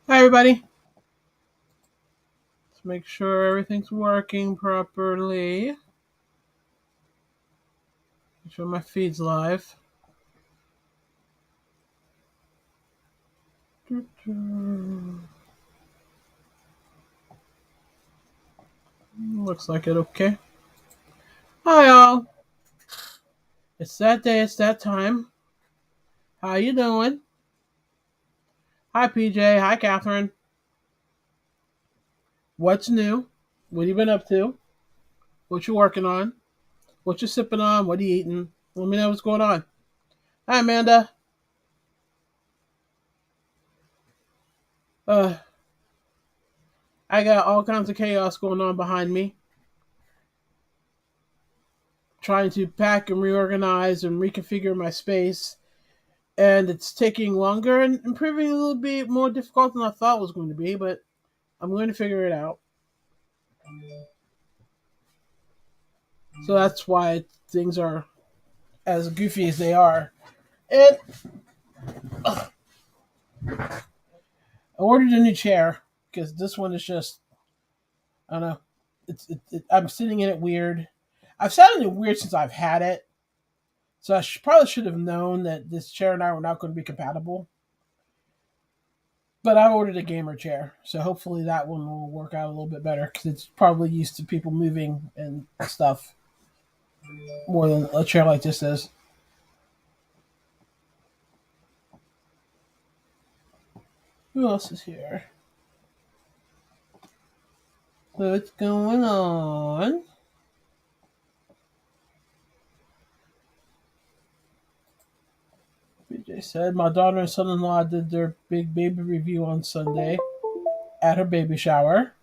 Hi, everybody. Let's make sure everything's working properly. Make sure my feed's live. Looks like it okay. Hi, all. It's that day. It's that time. How you doing? Hi, PJ. Hi, Catherine. What's new? What you been up to? What you working on? What you sipping on? What you eating? Let me know what's going on. Hi, Amanda. Uh, I got all kinds of chaos going on behind me. Trying to pack and reorganize and reconfigure my space, and it's taking longer and proving a little bit more difficult than I thought it was going to be, but I'm going to figure it out. So that's why things are as goofy as they are. And I ordered a new chair because this one is just, I don't know, I'm sitting in it weird. I've sat in it weird since I've had it, so I probably should have known that this chair and I were not going to be compatible. But I ordered a gamer chair, so hopefully that one will work out a little bit better because it's probably used to people moving and stuff more than a chair like this is. Who else is here? What's going on? BJ said my daughter and son-in-law did their big baby review on Sunday at her baby shower.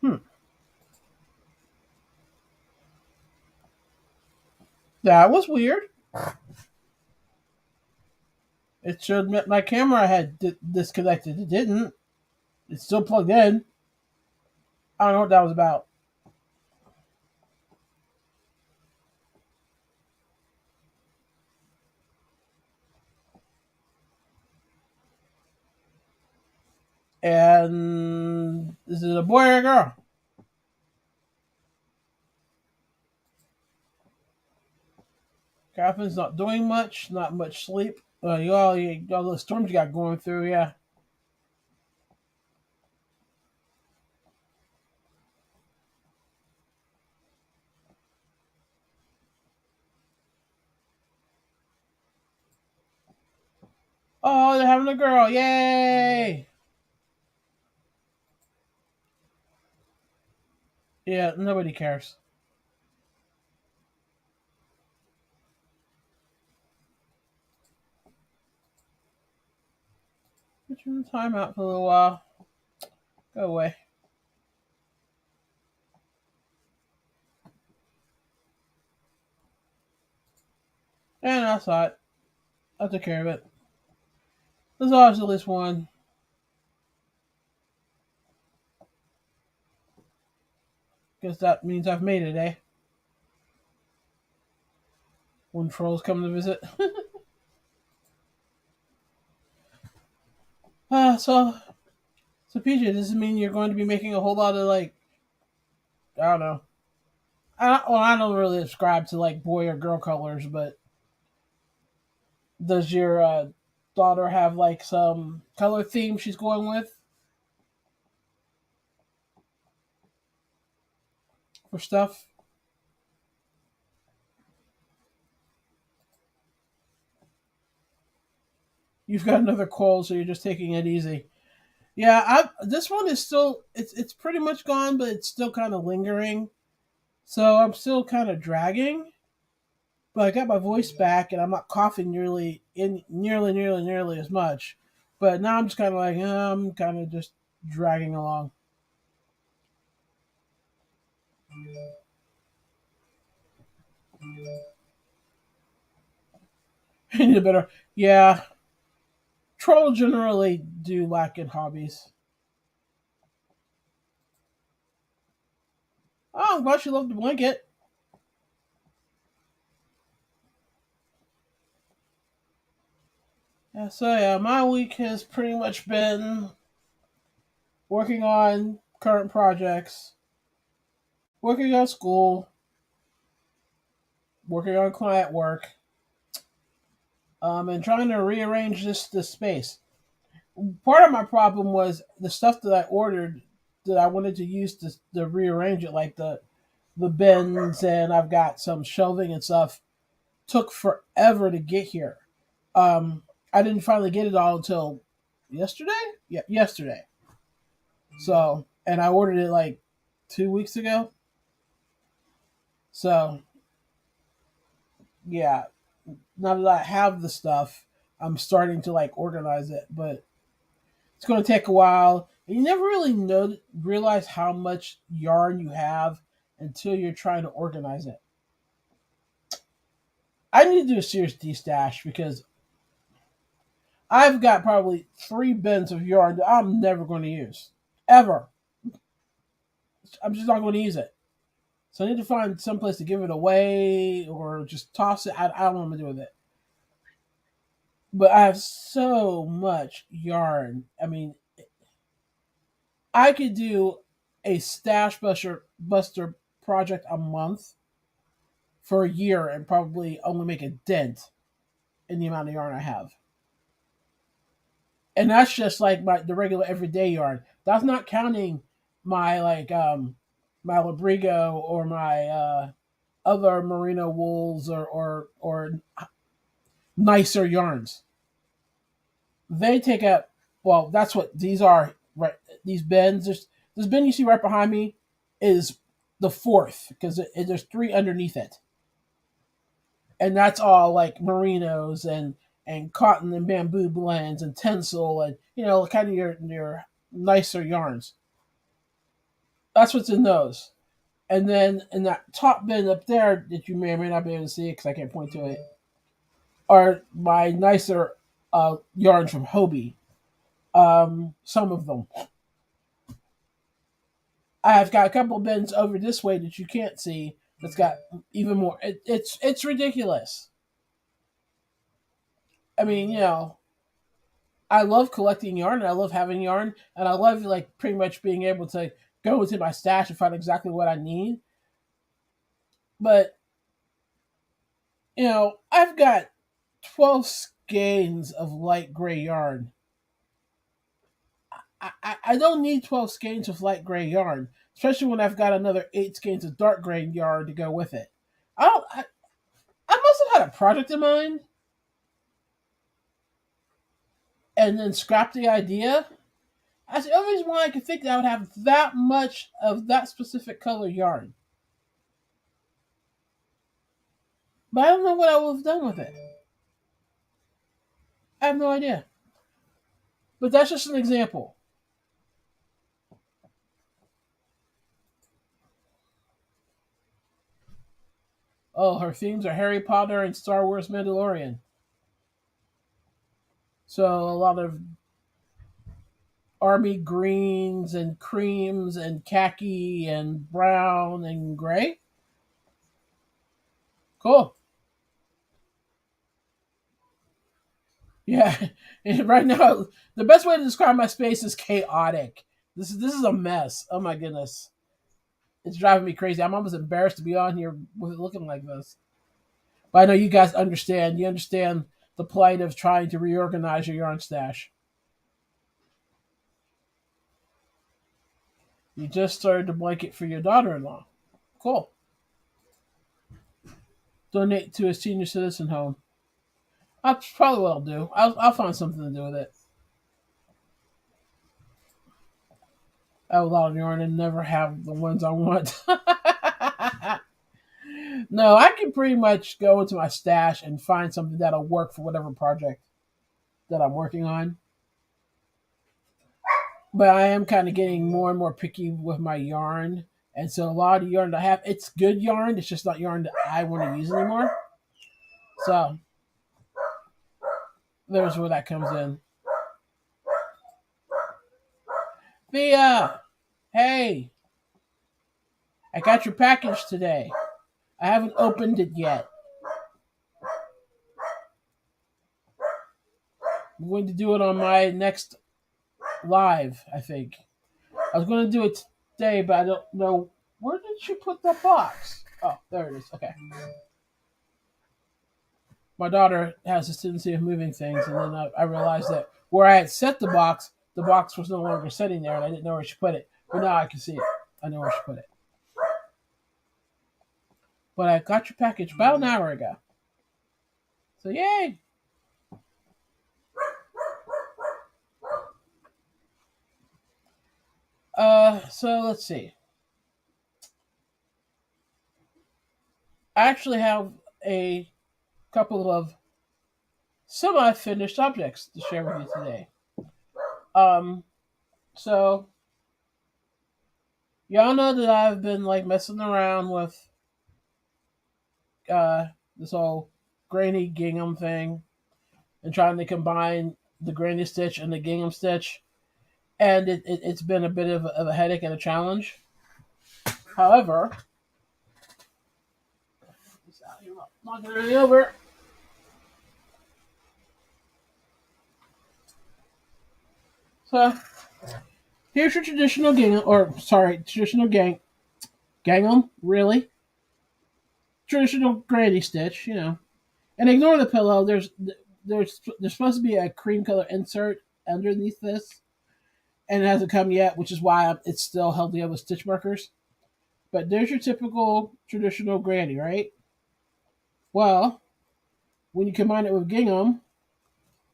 Hmm. That was weird. It showed my camera had disconnected. It didn't. It's still plugged in. I don't know what that was about. And is it a boy or a girl? Catherine's not doing much. Not much sleep. All the storms you got going through. Yeah. Oh, they're having a girl. Yay! Yeah, nobody cares. Put you in timeout for a little while. Go away. And I saw it. I took care of it. There's always at least one. Guess that means I've made it, eh? When trolls come to visit. uh, so, so PJ, does this mean you're going to be making a whole lot of like, I don't know. I don't really ascribe to like boy or girl colors, but does your daughter have like some color theme she's going with for stuff? You've got another cold, so you're just taking it easy. Yeah, this one is still it's pretty much gone, but it's still kind of lingering. So I'm still kind of dragging, but I got my voice back, and I'm not coughing nearly as much. But now I'm just kind of like I'm kind of just dragging along. I need a better, yeah. Troll generally do lack in hobbies. Oh, I'm glad you love the blanket. Yeah, so yeah, my week has pretty much been working on current projects, working on school, working on client work, and trying to rearrange this space. Part of my problem was the stuff that I ordered that I wanted to use to rearrange it, like the bins, and I've got some shelving and stuff. Took forever to get here. I didn't finally get it all until yesterday. Yeah, yesterday. So, and I ordered it like 2 weeks ago. So, yeah, now that I have the stuff, I'm starting to like organize it, but it's going to take a while. And you never really realize how much yarn you have until you're trying to organize it. I need to do a serious de-stash because I've got probably 3 bins of yarn that I'm never going to use ever. I'm just not going to use it. So I need to find some place to give it away or just toss it. I don't know what to do with it. But I have so much yarn. I mean, I could do a buster project a month for a year and probably only make a dent in the amount of yarn I have. And that's just like the regular everyday yarn. That's not counting my my Labrigo or my other merino wools or nicer yarns. They take up, well, that's what these are, right? These bins. This bin you see right behind me is the fourth because there's 3 underneath it, and that's all like merinos and cotton and bamboo blends and tencel and kind of your nicer yarns. That's what's in those. And then in that top bin up there that you may or may not be able to see because I can't point to it are my nicer yarns from Hobie. Some of them. I've got a couple of bins over this way that you can't see. That's got even more. It's ridiculous. I mean, I love collecting yarn. And I love having yarn, and I love like pretty much being able to go into my stash and find exactly what I need. But I've got 12 skeins of light gray yarn. I don't need 12 skeins of light gray yarn, especially when I've got another 8 skeins of dark gray yarn to go with it. I don't. I must have had a project in mind and then scrapped the idea. That's the only reason why I could think that I would have that much of that specific color yarn. But I don't know what I would have done with it. I have no idea. But that's just an example. Oh, her themes are Harry Potter and Star Wars Mandalorian. So a lot of army greens and creams and khaki and brown and gray. Cool. Yeah. And right now, the best way to describe my space is chaotic. This is a mess. Oh my goodness. It's driving me crazy. I'm almost embarrassed to be on here with it looking like this. But I know you guys understand. You understand the plight of trying to reorganize your yarn stash. You just started the blanket for your daughter-in-law. Cool. Donate to a senior citizen home. That's probably what I'll do. I'll find something to do with it. I have a lot of yarn and never have the ones I want. No, I can pretty much go into my stash and find something that'll work for whatever project that I'm working on. But I am kind of getting more and more picky with my yarn. And so a lot of yarn that I have, it's good yarn. It's just not yarn that I want to use anymore. So there's where that comes in. Thea, hey, I got your package today. I haven't opened it yet. I'm going to do it on my next live, I think. I was going to do it today, but I don't know. Where did you put that box? Oh, there it is. Okay. My daughter has this tendency of moving things, and then I realized that where I had set the box was no longer sitting there, and I didn't know where she put it. But now I can see it. I know where she put it. But I got your package about an hour ago. So, yay! So let's see. I actually have a couple of semi-finished objects to share with you today. Um, so y'all know that I've been like messing around with uh this whole granny gingham thing and trying to combine the granny stitch and the gingham stitch, and it's been a bit of a headache and a challenge. However, knocking it over. So here's your traditional gingham, or sorry, traditional gingham, really traditional granny stitch, and ignore the pillow. There's supposed to be a cream color insert underneath this, and it hasn't come yet, which is why it's still held together with stitch markers. But there's your typical traditional granny, right? Well, when you combine it with gingham,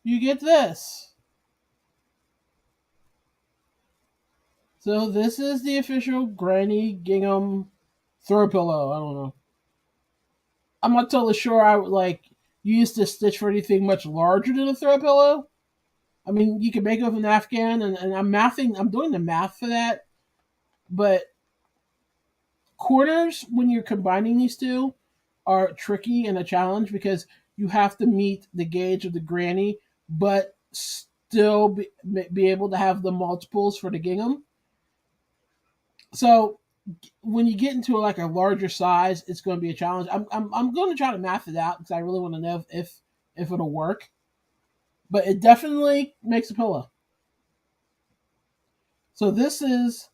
you get this. So this is the official granny gingham throw pillow. I don't know. I'm not totally sure I would like use this stitch for anything much larger than a throw pillow. I mean, you can make it with an Afghan, and I'm doing the math for that, but corners when you're combining these two are tricky and a challenge because you have to meet the gauge of the granny, but still be able to have the multiples for the gingham. So when you get into like a larger size, it's going to be a challenge. I'm going to try to math it out because I really want to know if it'll work. But it definitely makes a pillow. So this is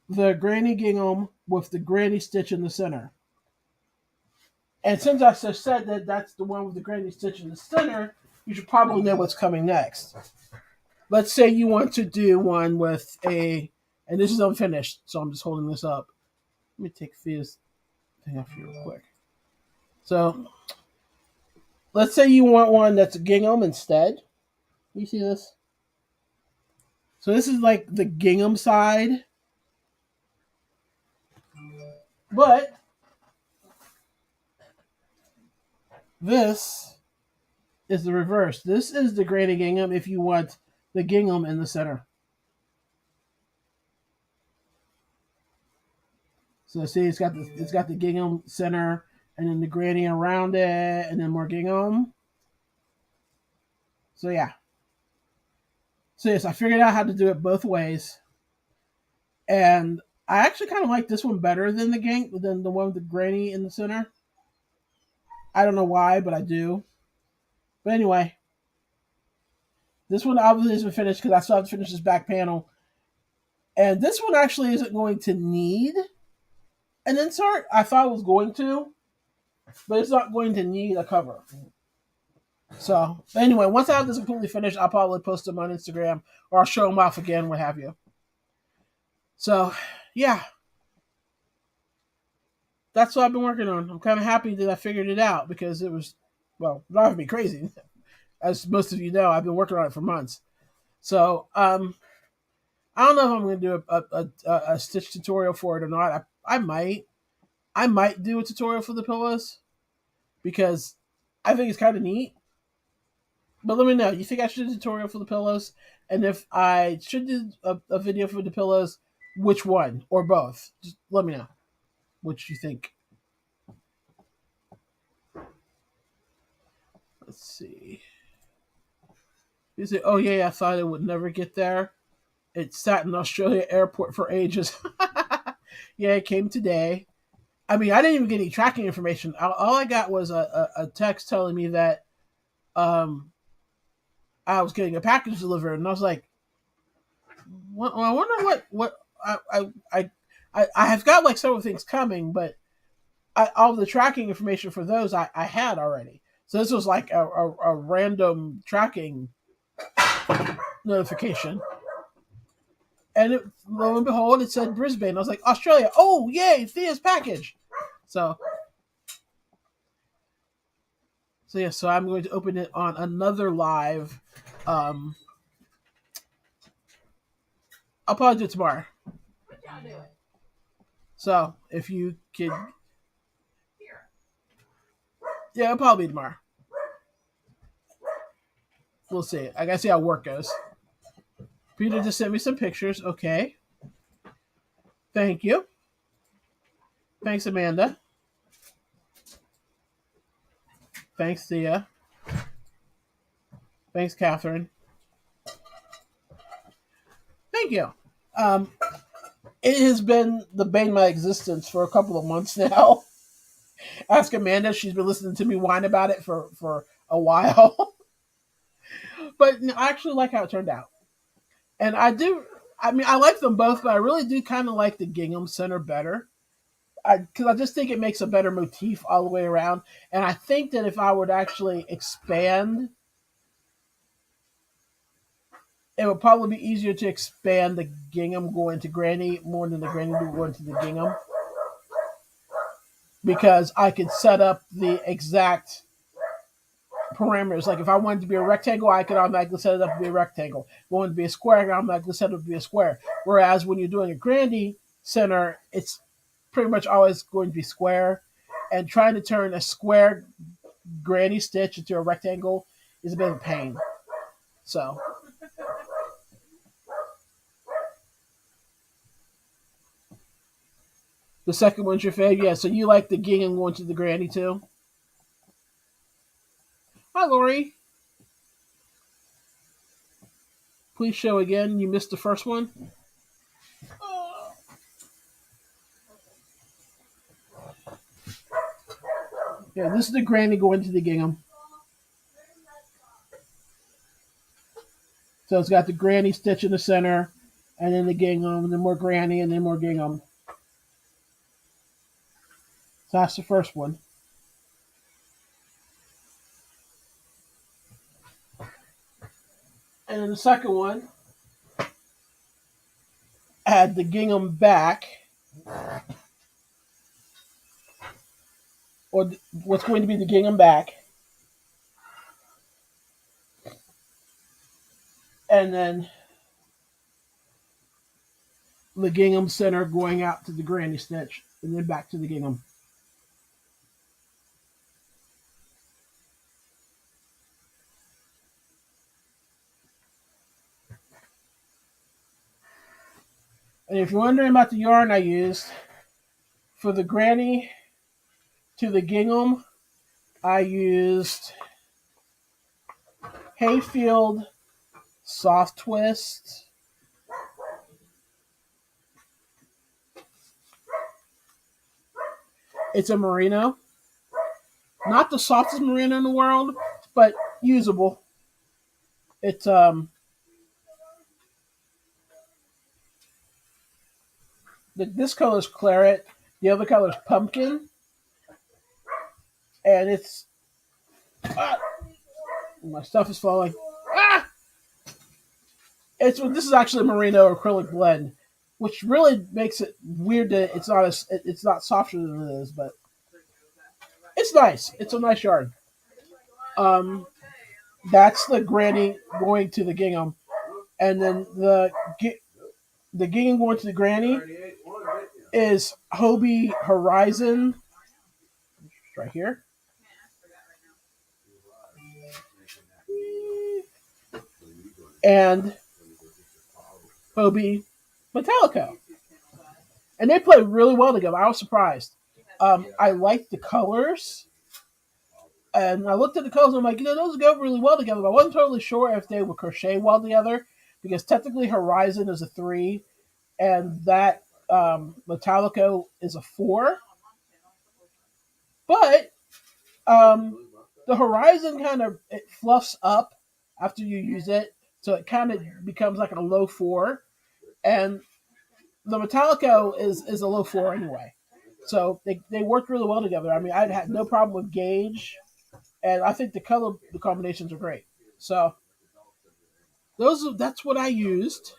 the granny gingham with the granny stitch in the center. And since I just said that that's the one with the granny stitch in the center, you should probably know what's coming next. Let's say you want to do one with and this is unfinished, so I'm just holding this up. Let me take Thea's thing off here real quick. So let's say you want one that's a gingham instead. You see this? So this is like the gingham side, but this is the reverse. This is the granny gingham if you want the gingham in the center. So see, it's got the gingham center, and then the granny around it, and then more gingham. So yeah. So yes, I figured out how to do it both ways, and I actually kind of like this one better than the one with the granny in the center. I don't know why, but I do. But anyway, this one obviously isn't finished because I still have to finish this back panel, and this one actually isn't going to need an insert. I thought it was going to, but it's not going to need a cover. So anyway, once I have this completely finished, I'll probably post them on Instagram or I'll show them off again, what have you. So yeah, that's what I've been working on. I'm kind of happy that I figured it out because it was, well, driving me crazy. As most of you know, I've been working on it for months. So I don't know if I'm going to do a stitch tutorial for it or not. I might do a tutorial for the pillows because I think it's kind of neat. But let me know. You think I should do a tutorial for the pillows? And if I should do a video for the pillows, which one? Or both? Just let me know what you think. Let's see. You say, oh yeah, I thought it would never get there. It sat in Australia airport for ages. Yeah, it came today. I mean, I didn't even get any tracking information. All I got was a text telling me that um, I was getting a package delivered, and I was like, well, I wonder what I have got like several things coming, but all the tracking information for those I had already. So this was like a random tracking notification. And lo and behold, it said Brisbane. I was like, Australia. Oh, yay, Thea's package. So, yeah, so I'm going to open it on another live. Um, I'll probably do it tomorrow. So, if you could. Yeah, it'll probably be tomorrow. We'll see. I gotta see how work goes. Peter just sent me some pictures. Okay. Thank you. Thanks, Amanda. Thanks, Thea. Thanks, Catherine. Thank you. Um, it has been the bane of my existence for a couple of months now. Ask Amanda. She's been listening to me whine about it for a while. But I actually like how it turned out. And I do. I mean, I like them both, but I really do kind of like the gingham center better. Because I just think it makes a better motif all the way around. And I think that if I would actually expand, it would probably be easier to expand the gingham going to granny more than the granny going to the gingham. Because I could set up the exact parameters. Like if I wanted to be a rectangle, I could automatically set it up to be a rectangle. If I wanted to be a square, I could automatically set it up to be a square. Whereas when you're doing a granny center, it's pretty much always going to be square. And trying to turn a square granny stitch into a rectangle is a bit of a pain. So. The second one's your favorite? Yeah, so you like the gingham going to the granny too? Hi, Lori. Please show again. You missed the first one? Yeah, this is the granny going to the gingham. So it's got the granny stitch in the center, and then the gingham, and then more granny, and then more gingham. So that's the first one. And then the second one had the gingham back, or what's going to be the gingham back, and then the gingham center going out to the granny stitch, and then back to the gingham. And if you're wondering about the yarn I used for the granny to the gingham, I used Hayfield Soft Twist. It's a merino. Not the softest merino in the world, but usable. It's this color is claret, the other color is pumpkin, and it's my stuff is falling. Ah! This is actually a merino acrylic blend, which really makes it weird that it's not softer than it is, but it's nice. It's a nice yarn. That's the granny going to the gingham, and then the gingham going to the granny is Hobie Horizon. Right here. And Hobie Metallica. And they play really well together. I was surprised. I liked the colors. And I looked at the colors and I'm like, those go really well together. But I wasn't totally sure if they would crochet well together. because technically Horizon is a 3, and that Metallico is a 4. But the Horizon kind of it fluffs up after you use it, so it kind of becomes like a low 4, and the Metallico is a low 4 anyway. So they worked really well together. I mean, I had no problem with gauge, and I think the combinations are great. So that's what I used.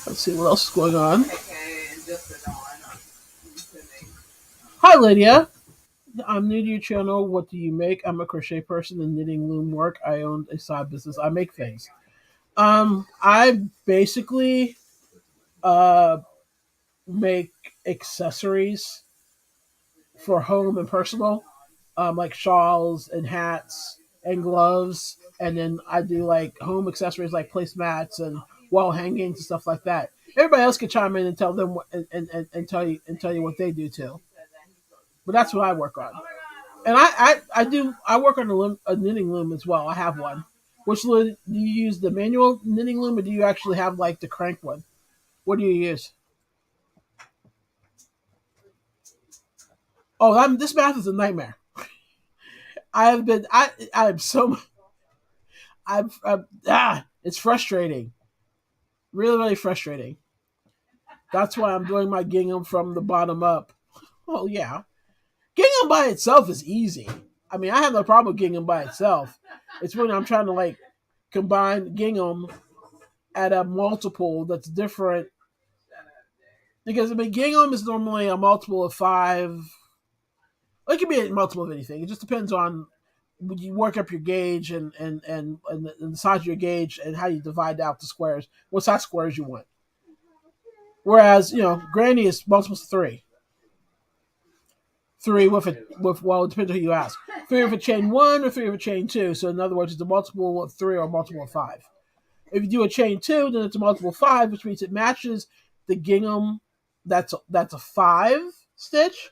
Let's see what else is going on. Hi, Lydia. I'm new to your channel. What do you make? I'm a crochet person and knitting loom work. I own a side business. I make things. I basically uh make accessories for home and personal, like shawls and hats and gloves, and then I do like home accessories like placemats and wall hangings and stuff like that. Everybody else can chime in and tell them and tell you what they do too. But that's what I work on. And I work on a knitting loom as well. I have one. Which do you use, the manual knitting loom, or do you actually have like the crank one? What do you use? Oh, this math is a nightmare. I am so it's frustrating, really frustrating. That's why I'm doing my gingham from the bottom up. Oh yeah, gingham by itself is easy. I mean, I have no problem with gingham by itself. It's when I'm trying to like combine gingham at a multiple that's different, because I mean gingham is normally a multiple of 5. It can be a multiple of anything. It just depends on when you work up your gauge and the size of your gauge and how you divide out the squares, what size squares you want. Whereas Granny is multiples of 3. 3 with well, it depends on who you ask. 3 with a chain 1 or 3 with a chain 2. So in other words, it's a multiple of 3 or a multiple of 5. If you do a chain 2, then it's a multiple of 5, which means it matches the gingham. That's a 5 stitch,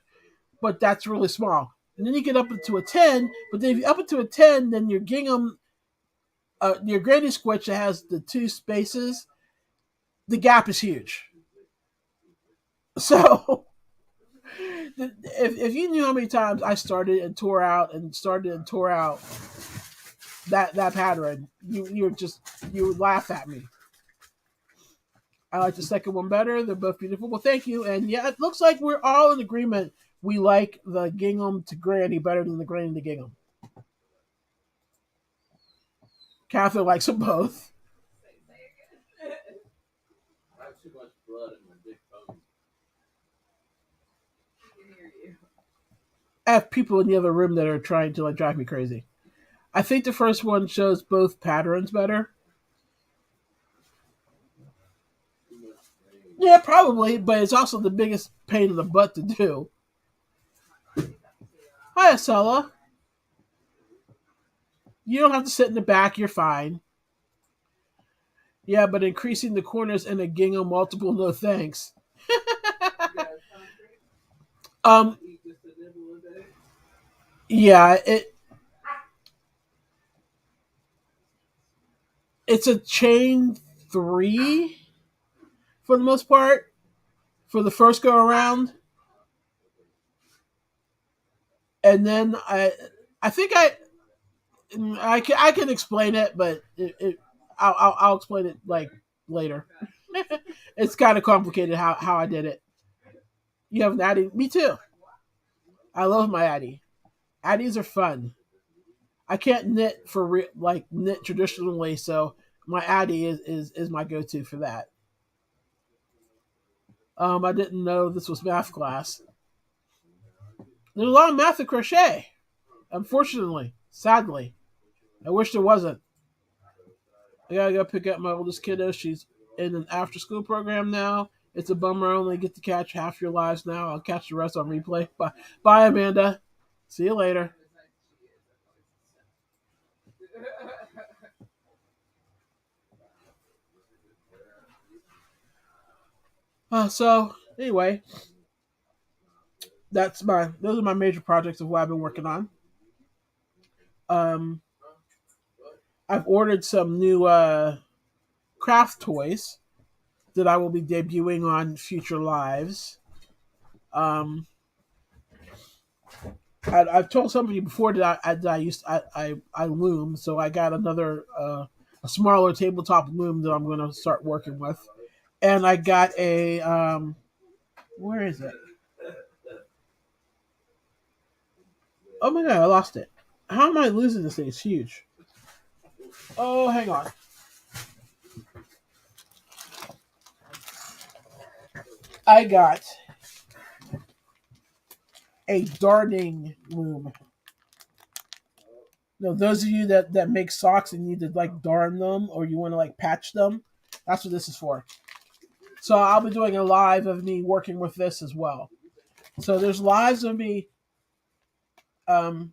but that's really small. And then you get up into a 10, but then if you up into a 10, then your gingham, your granny squitch that has the 2 spaces, the gap is huge. So if you knew how many times I started and tore out and started and tore out that pattern, you would laugh at me. I like the second one better. They're both beautiful. Well, thank you. And yeah, it looks like we're all in agreement. We like the gingham to granny better than the granny to gingham. Catherine likes them both. I have people in the other room that are trying to like drive me crazy. I think the first one shows both patterns better. Yeah, probably, but it's also the biggest pain in the butt to do. Hi, Asella. You don't have to sit in the back. You're fine. Yeah, but increasing the corners in a gingham multiple, no thanks. um, yeah, it's a chain 3 for the most part for the first go around, and then I think I can explain it, but I'll explain it like later. It's kind of complicated how I did it. You have an Addy? Me too. I love my Addy. Addies are fun. I can't knit like knit traditionally, so my Addy is my go to for that. I didn't know this was math class. There's a lot of math and crochet. Unfortunately, sadly, I wish there wasn't. I gotta go pick up my oldest kiddo. She's in an after school program now. It's a bummer. I only get to catch half your lives now. I'll catch the rest on replay. Bye, bye, Amanda. See you later. So anyway, those are my major projects of what I've been working on. Um, I've ordered some new craft toys that I will be debuting on future lives. Um, I've told somebody before that I used I loom, so I got another a smaller tabletop loom that I'm going to start working with, and I got a where is it? Oh my god, I lost it. How am I losing this thing? It's huge. Oh, hang on. I got a darning loom. No, those of you that make socks and need to like darn them or you want to like patch them, that's what this is for. So I'll be doing a live of me working with this as well. So there's lives of me. Um,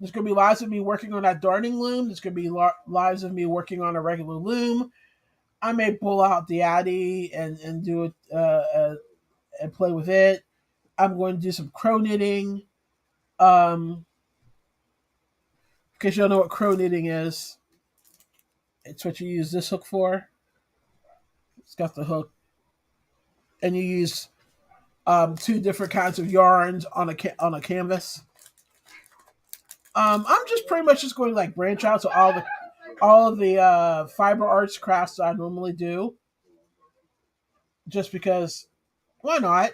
there's gonna be lives of me working on that darning loom. There's gonna be lives of me working on a regular loom. I may pull out the Addy and do it and play with it. I'm going to do some crow knitting. Um, because you don't know what crow knitting is, it's what you use this hook for. It's got the hook, and you use two different kinds of yarns on a canvas. I'm just pretty much just going to like branch out to all of the fiber arts crafts that I normally do, just because why not?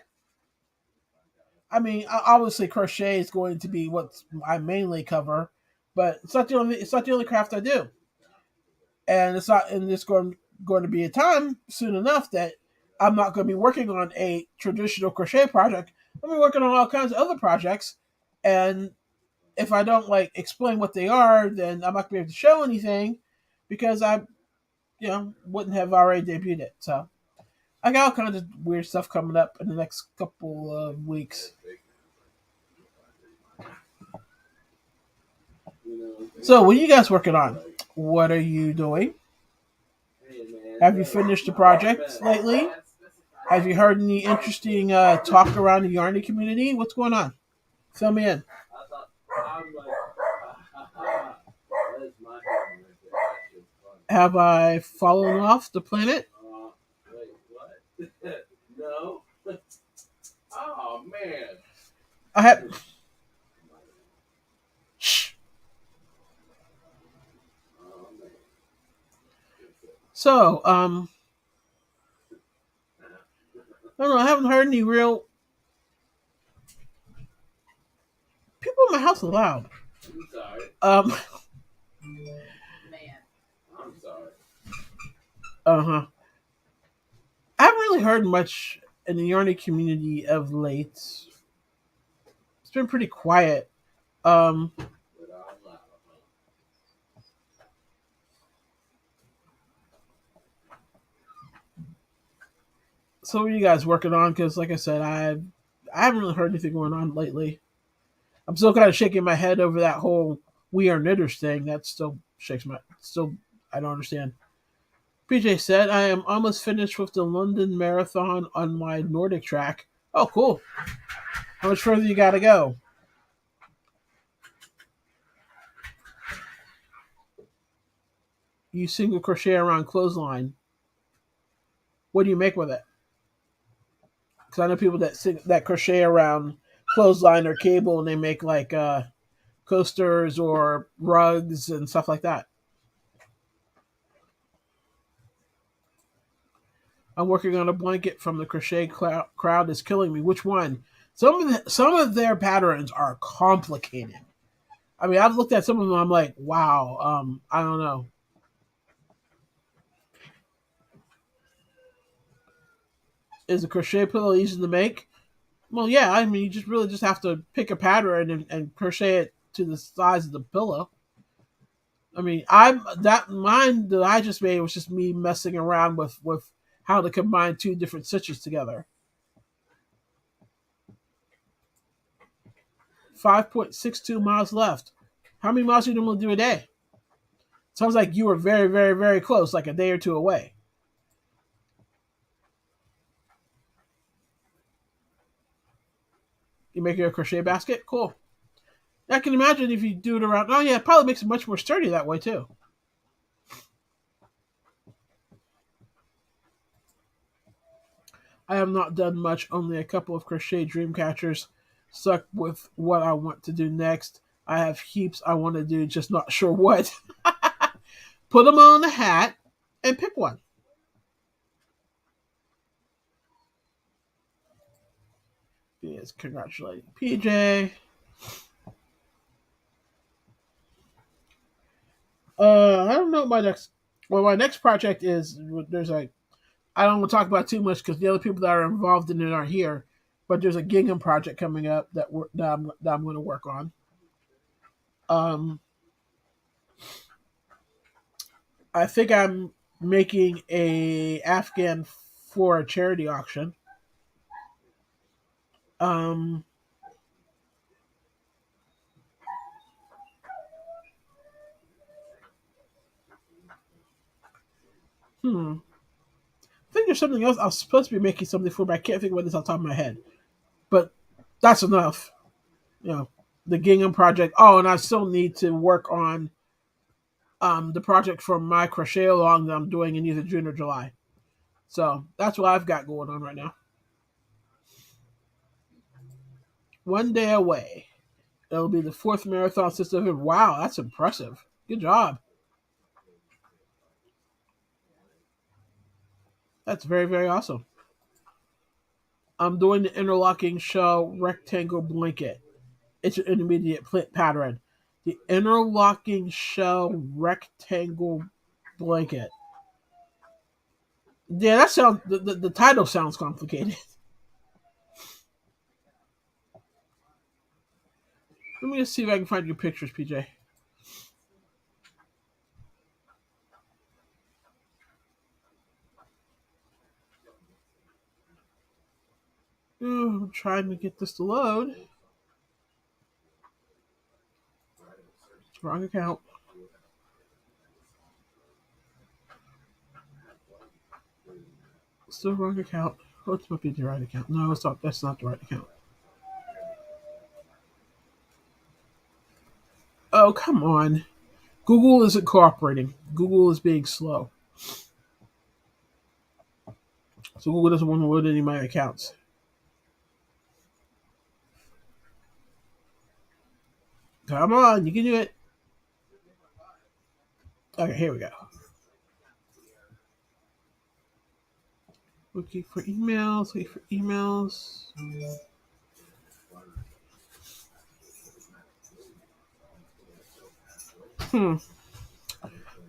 I mean, obviously crochet is going to be what I mainly cover, but it's not the only craft I do, and it's not and it's going to be a time soon enough that I'm not going to be working on a traditional crochet project. I'm going to be working on all kinds of other projects, and if I don't like explain what they are, then I'm not going to be able to show anything because I, wouldn't have already debuted it. So I got all kinds of weird stuff coming up in the next couple of weeks. So what are you guys working on? What are you doing? Have you finished the project lately? Have you heard any interesting talk around the Yarny community? What's going on? Fill me in. Have I fallen off the planet? No. Oh man. I have. Shh. So, I don't know. I haven't heard any real people in my house are loud. I'm sorry. Man, I'm sorry. Uh-huh. I haven't really heard much in the Yarny community of late. It's been pretty quiet. Um, so what are you guys working on? Because, like I said, I haven't really heard anything going on lately. I'm still kind of shaking my head over that whole "we are knitters" thing. That still shakes my still. I don't understand. PJ said, "I am almost finished with the London Marathon on my Nordic track." Oh, cool! How much further you got to go? You single crochet around clothesline. What do you make with it? Because I know people that crochet around clothesline or cable, and they make like coasters or rugs and stuff like that. I'm working on a blanket from the crochet crowd is killing me. Which one? Some of their patterns are complicated. I mean, I've looked at some of them. I'm like, wow. I don't know. Is a crochet pillow easy to make? Well, yeah. I mean, you just really just have to pick a pattern and crochet it to the size of the pillow. I mean, I'm that mine that I just made was just me messing around with how to combine two different stitches together. 5.62 miles left. How many miles do you normally do a day? Sounds like you were very, very, very close, like a day or two away. You make your crochet basket? Cool. I can imagine if you do it around. Oh, yeah, it probably makes it much more sturdy that way, too. I have not done much, only a couple of crochet dream catchers. Stuck with what I want to do next. I have heaps I want to do, just not sure what. Put them on a hat and pick one. Yes, congratulating PJ. I don't know what my next. Well, my next project is. There's a. I don't want to talk about it too much because the other people that are involved in it aren't here. But there's a gingham project coming up that I'm going to work on. Um, I think I'm making a Afghan for a charity auction. Um, hmm. I think there's something else I was supposed to be making something for, but I can't think of what it is off the top of my head. But that's enough. You know, the gingham project. Oh, and I still need to work on the project for my crochet along that I'm doing in either June or July. So that's what I've got going on right now. One day away. It'll be the fourth marathon since November. Wow, that's impressive. Good job. That's very, very awesome. I'm doing the interlocking shell rectangle blanket. It's an intermediate pattern. The interlocking shell rectangle blanket. Yeah, that sounds. The title sounds complicated. Let me just see if I can find your pictures, PJ. I'm trying to get this to load. Wrong account. Still wrong account. What's might be the right account? No, it's not. That's not the right account. Oh, come on. Google isn't cooperating. Google is being slow. So Google doesn't want to load any of my accounts. Come on, you can do it. Okay, here we go. Looking for emails. Wait for emails. Hmm.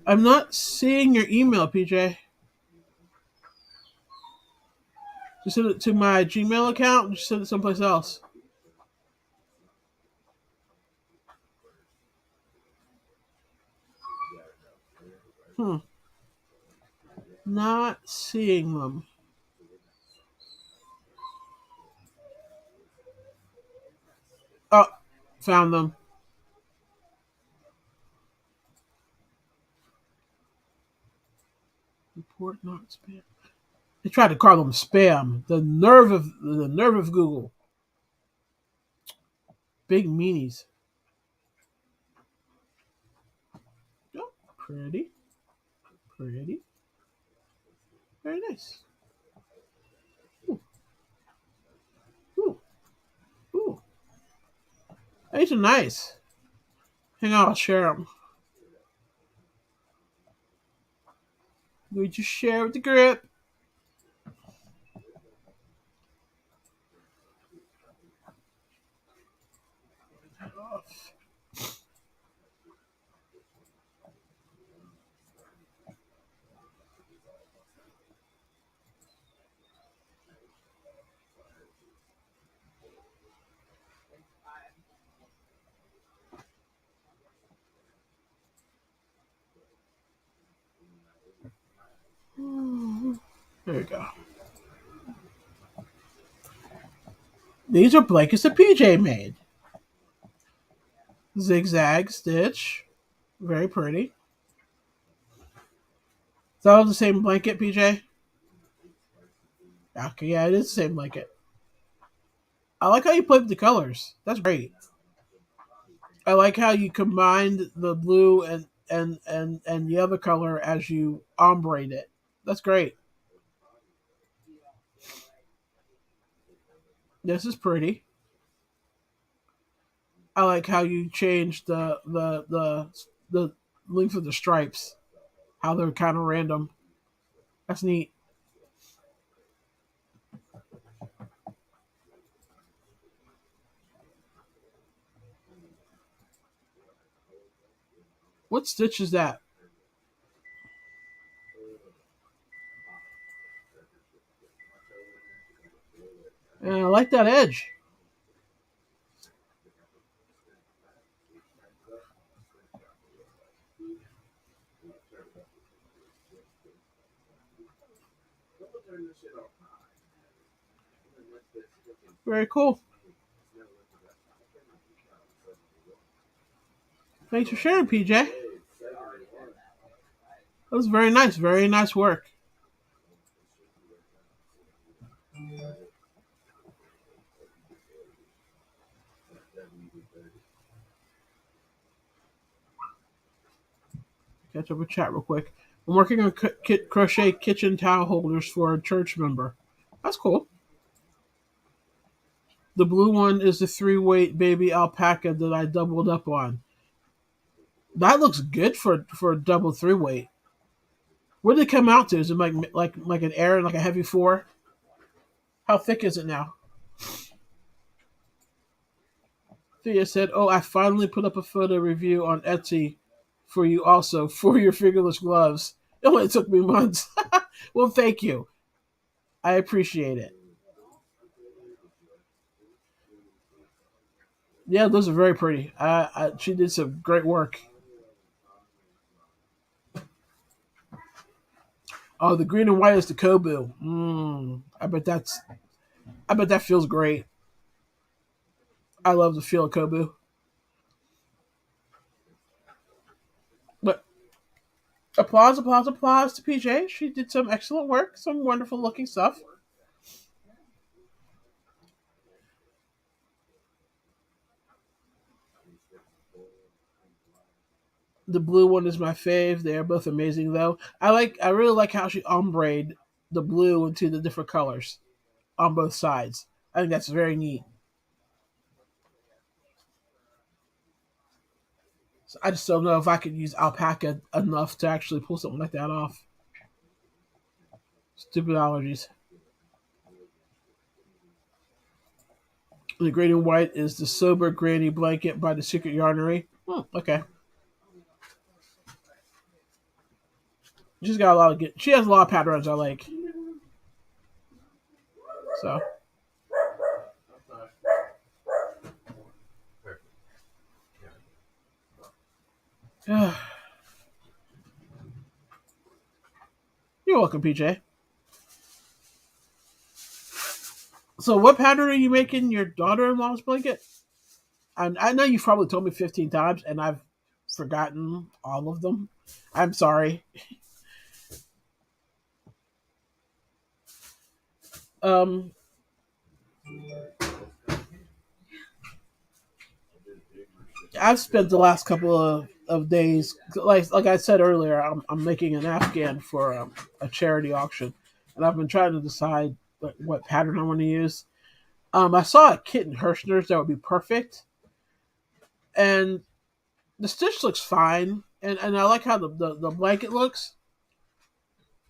I'm not seeing your email, PJ. Just send it to my Gmail account. Just send it someplace else. Hmm. Not seeing them. Oh, found them. Report not spam. They tried to call them spam. The nerve of Google. Big meanies. Oh, pretty, pretty, very nice. Ooh, ooh, ooh. These are nice. Hang on, I'll share them. Would you share with the group? There we go. These are blankets that PJ made. Zigzag stitch. Very pretty. Is that all the same blanket, PJ? Okay, yeah, it is the same blanket. I like how you played with the colors. That's great. I like how you combined the blue and the other color as you ombre it. That's great. This is pretty. I like how you changed the length of the stripes. How they're kind of random. That's neat. What stitch is that? And I like that edge. Very cool. Thanks for sharing, PJ. That was very nice. Very nice work. Catch up with chat real quick. I'm working on crochet kitchen towel holders for a church member. That's cool. The blue one is the 3-weight baby alpaca that I doubled up on. That looks good for a double 3-weight. What did it come out to? Is it like an air like a heavy 4? How thick is it now? Thea said, "Oh, I finally put up a photo review on Etsy for you also for your fingerless gloves. It only took me months." Well, thank you. I appreciate it. Yeah, those are very pretty. She did some great work. Oh, the green and white is the Kobu. I bet that feels great. I love the feel of Kobu. But applause, applause, applause to PJ. She did some excellent work, some wonderful looking stuff. The blue one is my fave. They are both amazing though. I really like how she ombre the blue into the different colors on both sides. I think that's very neat. So I just don't know if I could use alpaca enough to actually pull something like that off. Stupid allergies. The green and white is the sober granny blanket by the Secret Yarnery. Okay. She's got a lot of good. She has a lot of patterns I like. So you're welcome, PJ. So what pattern are you making your daughter-in-law's blanket? I know you've probably told me 15 times, and I've forgotten all of them. I'm sorry. Um, I've spent the last couple of days, like I said earlier, I'm making an Afghan for a charity auction, and I've been trying to decide what pattern I want to use. I saw a kit in Hirschner's that would be perfect, and the stitch looks fine, and I like how the blanket looks.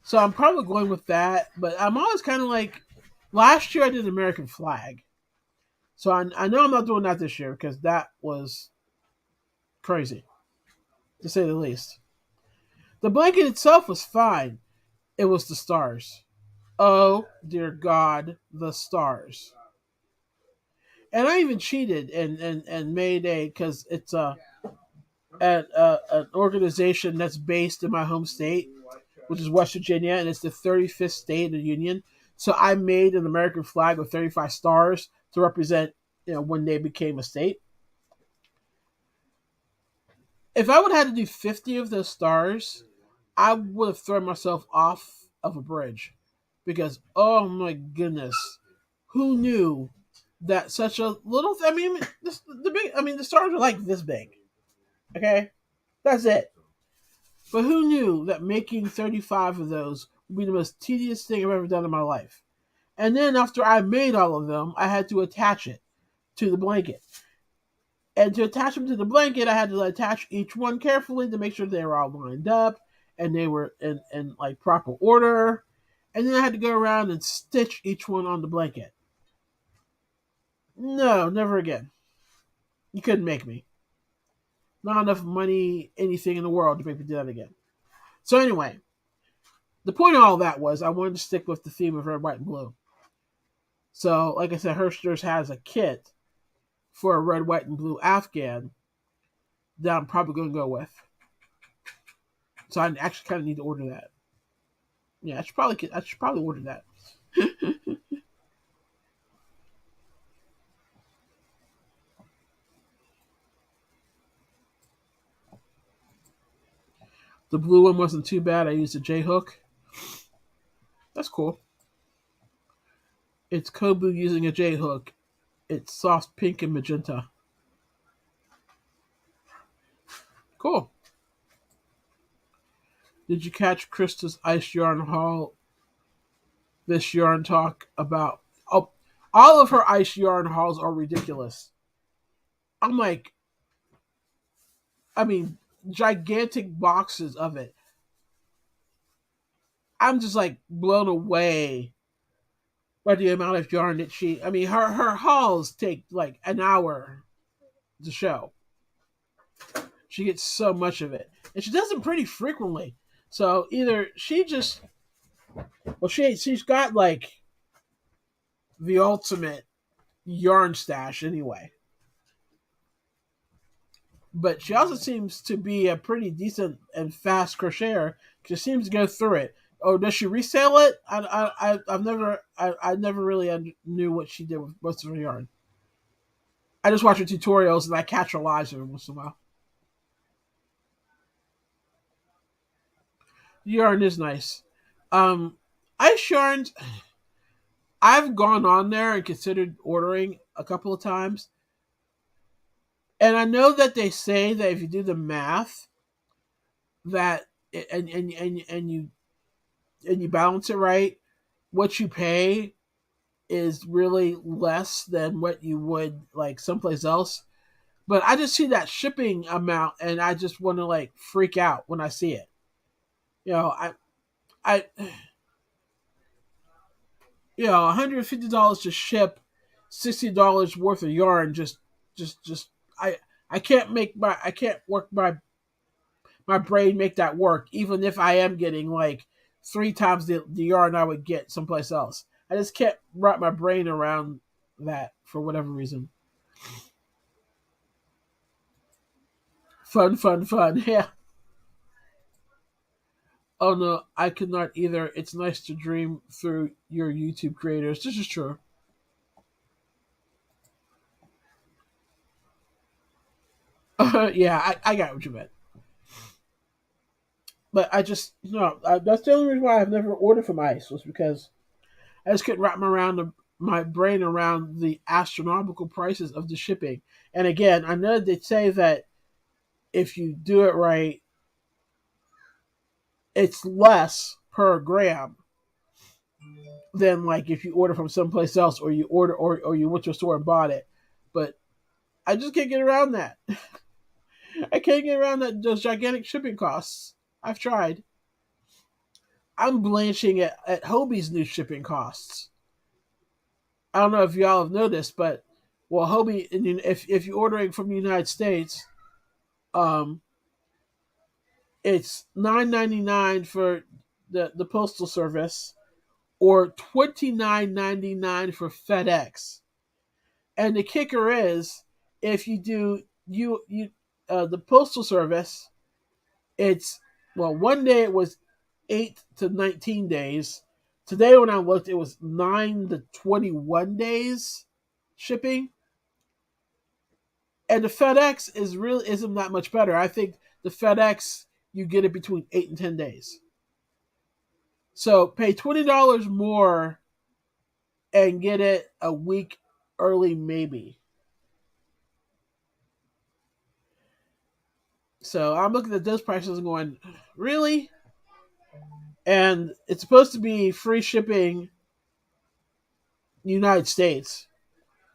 So I'm probably going with that, but I'm always kind of like, last year I did American flag. So I know I'm not doing that this year because that was crazy, to say the least. The blanket itself was fine. It was the stars. Oh, dear God, the stars. And I even cheated and made because it's an organization that's based in my home state, which is West Virginia, and it's the 35th state of the union. So I made an American flag with 35 stars to represent, when they became a state. If I would have had to do 50 of those stars, I would have thrown myself off of a bridge because, oh my goodness, who knew that such a little? I mean, the big. I mean, the stars are like this big. Okay, that's it. But who knew that making 35 of those would be the most tedious thing I've ever done in my life? And then after I made all of them, I had to attach it to the blanket. And to attach them to the blanket, I had to attach each one carefully to make sure they were all lined up and they were in like proper order. And then I had to go around and stitch each one on the blanket. No, never again. You couldn't make me. Not enough money, anything in the world to make me do that again. So anyway, the point of all that was I wanted to stick with the theme of red, white, and blue. So, like I said, Herster's has a kit for a red, white, and blue Afghan that I'm probably going to go with. So I actually kind of need to order that. Yeah, I should probably order that. The blue one wasn't too bad. I used a J hook. That's cool. It's Kobu using a J hook. It's soft pink and magenta. Cool. Did you catch Krista's ice yarn haul? This yarn talk about all of her ice yarn hauls are ridiculous. I'm like, I mean, gigantic boxes of it. I'm just like blown away by the amount of yarn that she. I mean, her hauls take like an hour to show. She gets so much of it, and she does them pretty frequently. So either she just, well, she's got like the ultimate yarn stash anyway. But she also seems to be a pretty decent and fast crocheter. She seems to go through it. Oh, does she resell it? I never really knew what she did with most of her yarn. I just watch her tutorials and I catch her lives every once in a while. Yarn is nice. Ice yarns. I've gone on there and considered ordering a couple of times, and I know that they say that if you do the math, that and you balance it right, what you pay is really less than what you would like someplace else. But I just see that shipping amount and I just want to like freak out when I see it. You know, I $150 to ship $60 worth of yarn just I can't work my brain make that work, even if I am getting like three times the yarn I would get someplace else. I just can't wrap my brain around that for whatever reason. Fun, fun, fun. Yeah. Oh no, I could not either. It's nice to dream through your YouTube creators. This is true. Yeah, I got what you meant. But I just, no, that's the only reason why I've never ordered from Ice was because I just couldn't wrap my brain around the astronomical prices of the shipping. And again, I know they say that if you do it right, it's less per gram than like if you order from someplace else or you order or you went to a store and bought it. But I just can't get around that. I can't get around those gigantic shipping costs. I've tried. I'm blanching at Hobie's new shipping costs. I don't know if y'all have noticed, but well, Hobie, if you're ordering from the United States, um, it's $9.99 for the postal service, or $29.99 for FedEx. And the kicker is, if you do the postal service, it's well, one day it was 8 to 19 days. Today when I looked, it was 9 to 21 days shipping. And the FedEx isn't that much better. I think the FedEx you get it between 8 and 10 days. So pay $20 more and get it a week early, maybe. So I'm looking at those prices and going, really? And it's supposed to be free shipping United States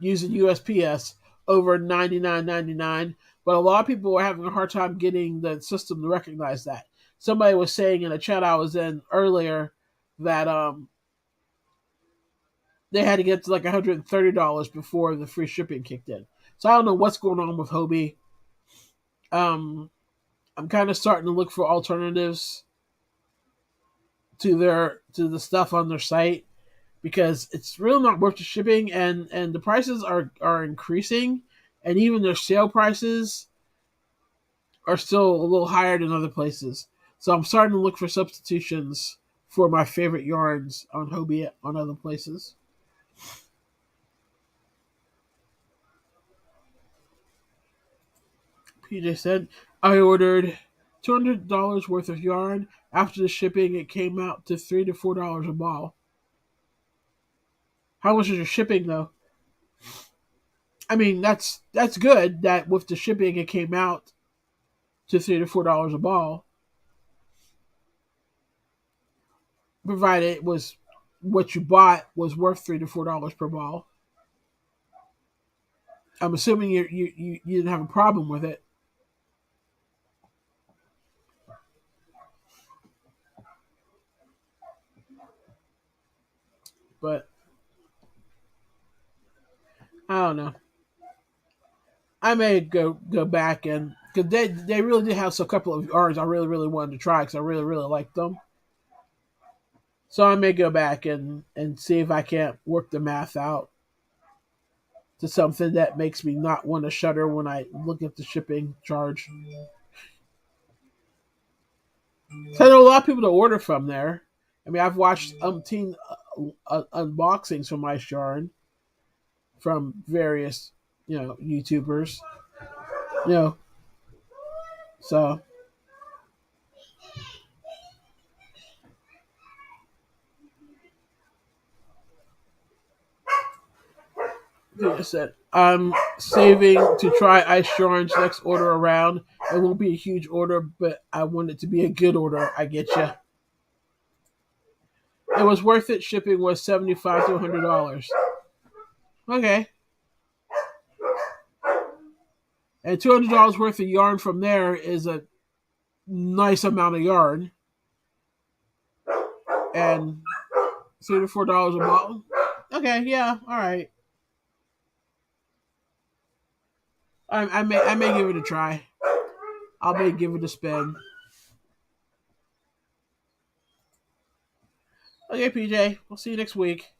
using USPS over $99.99. But a lot of people are having a hard time getting the system to recognize that. Somebody was saying in a chat I was in earlier that they had to get to like $130 before the free shipping kicked in. So I don't know what's going on with Hobie. Um, I'm kind of starting to look for alternatives to the stuff on their site because it's really not worth the shipping, and the prices are increasing, and even their sale prices are still a little higher than other places. So I'm starting to look for substitutions for my favorite yarns on Hobie on other places. PJ said, I ordered $200 worth of yarn. After the shipping, it came out to $3 to $4 a ball. How much is your shipping though? I mean, that's good that with the shipping it came out to $3 to $4 a ball, provided it was what you bought was worth $3 to $4 per ball. I'm assuming you didn't have a problem with it, but I don't know. I may go back and because they really did have a couple of yarns I really wanted to try because I really liked them. So I may go back and see if I can't work the math out to something that makes me not want to shudder when I look at the shipping charge. So I know a lot of people to order from there. I mean, I've watched umpteen unboxings from Ice Yarn from various, YouTubers. You know, so like I said, I'm saving to try Ice Yarn's next order around. It won't be a huge order, but I want it to be a good order. I get you. It was worth it. Shipping was $75 to $100. Okay, and $200 worth of yarn from there is a nice amount of yarn, and $3 to $4 a bottle. Okay, yeah, all right. I may give it a try. I may give it a spin. Okay, PJ. We'll see you next week.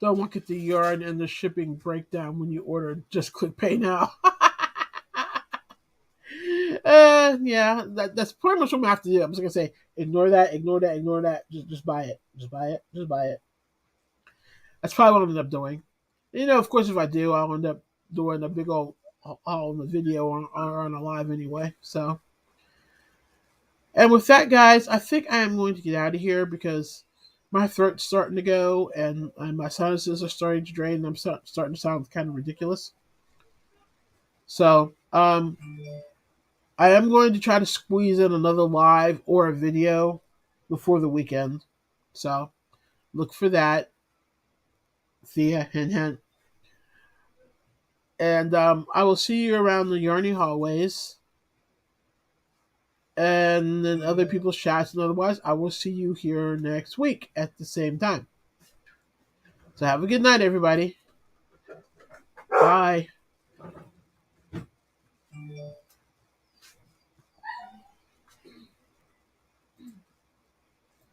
Don't look at the yarn and the shipping breakdown when you order. Just click pay now. Yeah, that's pretty much what I'm gonna have to do. I'm just gonna say ignore that, ignore that, ignore that. Just buy it. Just buy it. Just buy it. That's probably what I'll end up doing. Of course, if I do, I'll end up doing a big old all in the video or on a live anyway. So, and with that, guys, I think I am going to get out of here because my throat's starting to go and my sinuses are starting to drain. And I'm starting to sound kind of ridiculous. So, I am going to try to squeeze in another live or a video before the weekend. So, look for that. Thea, hint, hint. And I will see you around the Yarny hallways and then other people's chats. And otherwise, I will see you here next week at the same time. So have a good night, everybody. Bye.